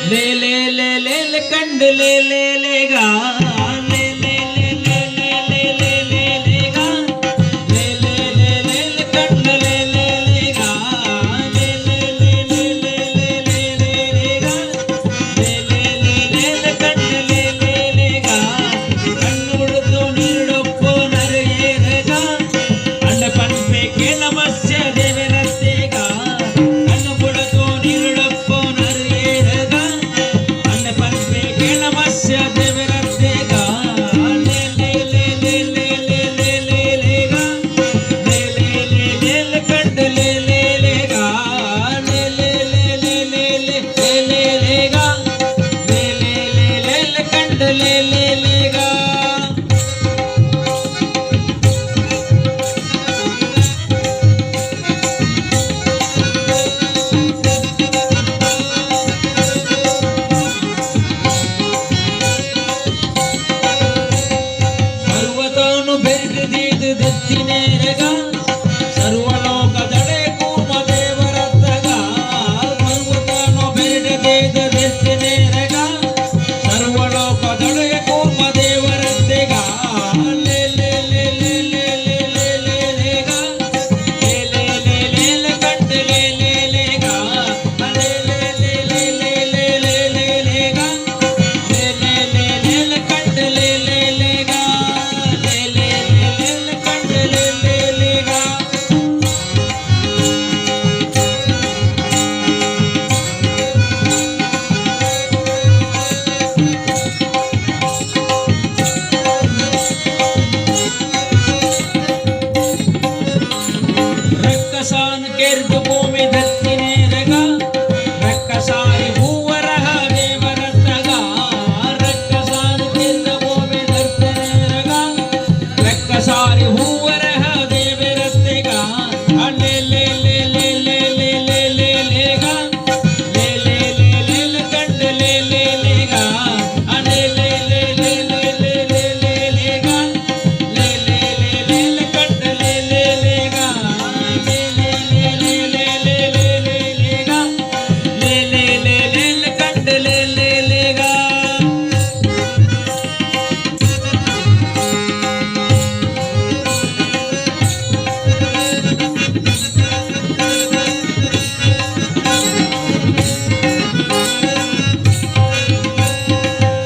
ले ले ले ले ले कंड ले ले ले गा ले ले ले ले ले ले ले ले ले गा ले ले ले ले ले कंड ले ले ले गा ले ले ले ले ले ले ले ले ले गा ले ले ले ले ले कंड ले ले ले गा कन्नुडतो नीडप्पो नरेगा अंड पन्पे के नमस्य देवरतेगा कन्नुडतो नीडप्पो नरेगा अंड पन्पे के नमस्य देवरतेगा ले ले ले ले ले ले ले ले ले गा ले ले ले ले ले कंड ले ले ले गा ले ले ले ले ले ले ले ले ले गा ले ले ले ले ले कंड ले ले ले गा ಸರ್ವತೋನು ಬೆರೆದಿದ್ದು ದತ್ತಿನೇರಗ ಸರ್ವಲೋಕದಡೆ ಕೂರ್ಮ ದೇವರತ್ತಗ ಸರ್ವತೋನು ಬೆರೆದಿದ್ದು ದತ್ತಿನೇರಗ ಸರ್ವಲೋಕದಡೆ ಕೂರ್ಮ ದೇವರತ್ತೆಗ ಲೇ ಲೇ ಲೇ ಲೇ ಲೇ ಲೇ ಲೇ ಲೇ ಲೇ ಗ ಲೇ ಲೇ ಲೇ ಲೇ ಲೇ ಕಂಡ ಲೇ ಲೇ ಲೇ ಗ ಲೇ ಲೇ ಲೇ ಲೇ ಲೇ ಲೇ ಲೇ ಲೇ ಲೇ ಗ ಲೇ ಲೇ ಲೇ ಲೇ ಲೇ ಕಂಡ ಲೇ ಲೇ ಲೇ ಗ ಲೇ ಲೇ ಲೇ ಲೇ ಲೇ ಕಂಡ ಲೇ ಲೇ ಲೇ ಗ ರಕ್ಕಸಾನ್ ಕೆರ್ದು ಭೂಮಿ ದತ್ತಿನೇರಗ ರಕ್ಕಸಾರಿ ಹೂವರಹ ದೇವರತ್ತಗ ರಕ್ಕಸಾನ್ ಕೆರ್ದು ಭೂಮಿ ದತ್ತಿನೇರಗ ರಕ್ಕಸಾರಿ ಹೂವರಹ ದೇವರತ್ತೆಗ ಲೇ ಲೇ ಲೇ ಲೇ ಲೇ ಲೇ ಲೇ ಲೇ ಲೇ ಗ ಲೇ ಲೇ ಲೇ ಲೇ ಲೇ ಕಂಡ ಲೇ ಲೇ ಲೇ ಗ ಲೇ ಲೇ ಲೇ ಲೇ ಲೇ ಲೇ ಲೇ ಲೇ ಲೇ ಗ ಲೇ ಲೇ ಲೇ ಲೇ ಲೇ ಕಂಡ ಲೇ ಲೇ ಲೇ ಗ ಲೇ ಲೇ ಲೇ ಲೇ ಲೇ ಲೇ ಲೇ ಲೇ ಲೇ ಗ ಲೇ ಲೇ ಲೇ ಲೇ ಲೇ ಕಂಡ ಲೇ ಲೇ ಲೇ ಗ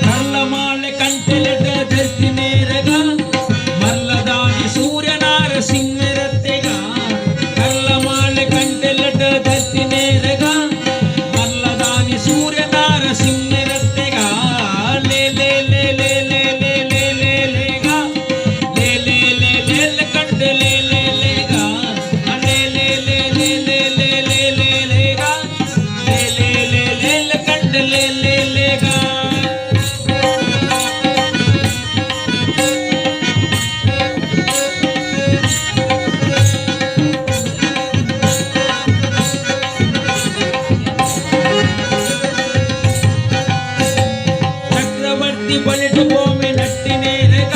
ಮಲ್ಲಮಾಲೆ ಕಂಟೆಲೆಟ ದರ್ತಿನೇರಗ ಮಲ್ಲದಾನಿ ಸೂರ್ಯನಾರ ಸಿಂಹರತ್ತೆಗ ಕಲ್ಲಮಾಲೆ ಕಂಟೆಲೆಟ ದರ್ತಿನೇರಗ ಮಲ್ಲದಾನಿ ಸೂರ್ಯನಾರ ಸಿಂಹರತ್ತೆಗ ಲೇ ಲೇ ಲೇ ಲೇ ಲೇ ಲೇ ಲೇ ಲೇ ಲೇ ಗ ಲೇ ಲೇ ಲೇ ಲೇ ಲೇ ಕಂಡ ಲೇ ಲೇ ಲೇ ಗ ಲೇ ಲೇ ಲೇ ಲೇ ಲೇ ಲೇ ಲೇ ಲೇ ಲೇ ಗ ಲೇ ಲೇ ಲೇ ಲೇ ಲೇ ಕಂಡ ಲೇ ಲೇ ಲೇ ಗ ಚಕ್ರವರ್ತಿ ಬಲಿಟ ಭೂಮಿ ನಟ್ಟಿನೇರಗ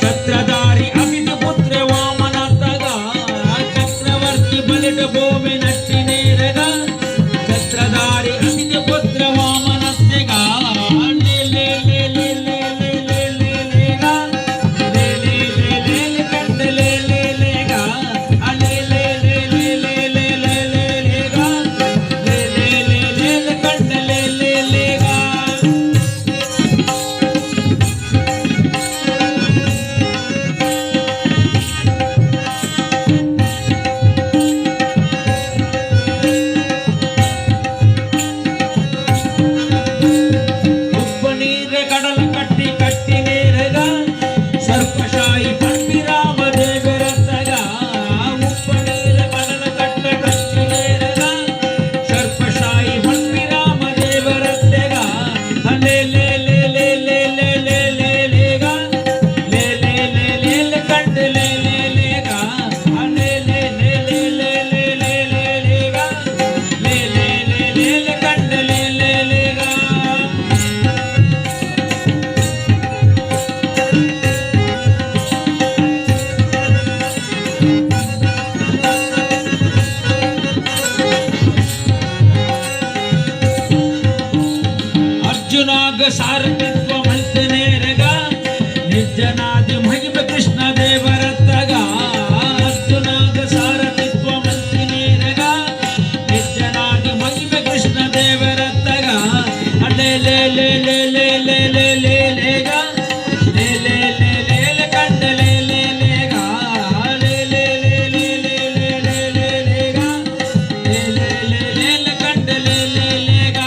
ಛತ್ರಧಾರಿ ಅಮಿತ ಪುತ್ರ ವಾಮನತ್ತಗ ಚಕ್ರವರ್ತಿ ಬಲಿಟ ಭೂಮಿ ನಟ್ಟಿನೇರಗ ಛತ್ರಧಾರಿ ಅಮಿತ ಪುತ್ರ ವಾಮನತ್ತೆಗ ಲೇ ಲೇ ಲೇ ಲೇ ಲೇ ಲೇ ಲೇ ಲೇ ಲೇ ಗ ಲೇ ಲೇ ಲೇ ಲೇ ಲೇ ಕಂಡ ಲೇ ಲೇ ಲೇ ಗ ಲೇ ಲೇ ಲೇ ಲೇ ಲೇ ಲೇ ಲೇ ಲೇ ಲೇ ಗ ಲೇ ಲೇ ಲೇ ಲೇ ಲೇ ಕಂಡ ಲೇ ಲೇ ಲೇ ಗ अर्जुनाग सारथित्व म्हणते रे गा निर्जनादि महिम कृष्ण देवरत गा अर्जुनाग सारथित्व म्हणते रे गा निर्जनादि महिम कृष्ण देवरत गा ले ले ले ले ले ले ले ले ले गा ले ले ले ले ले कंड ले ले ले गा ले ले ले ले ले ले ले ले गा ले ले ले ले कंड ले ले ले गा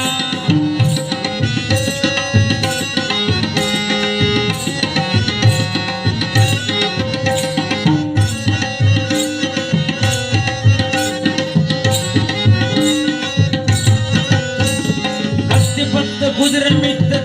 गुजर मित्र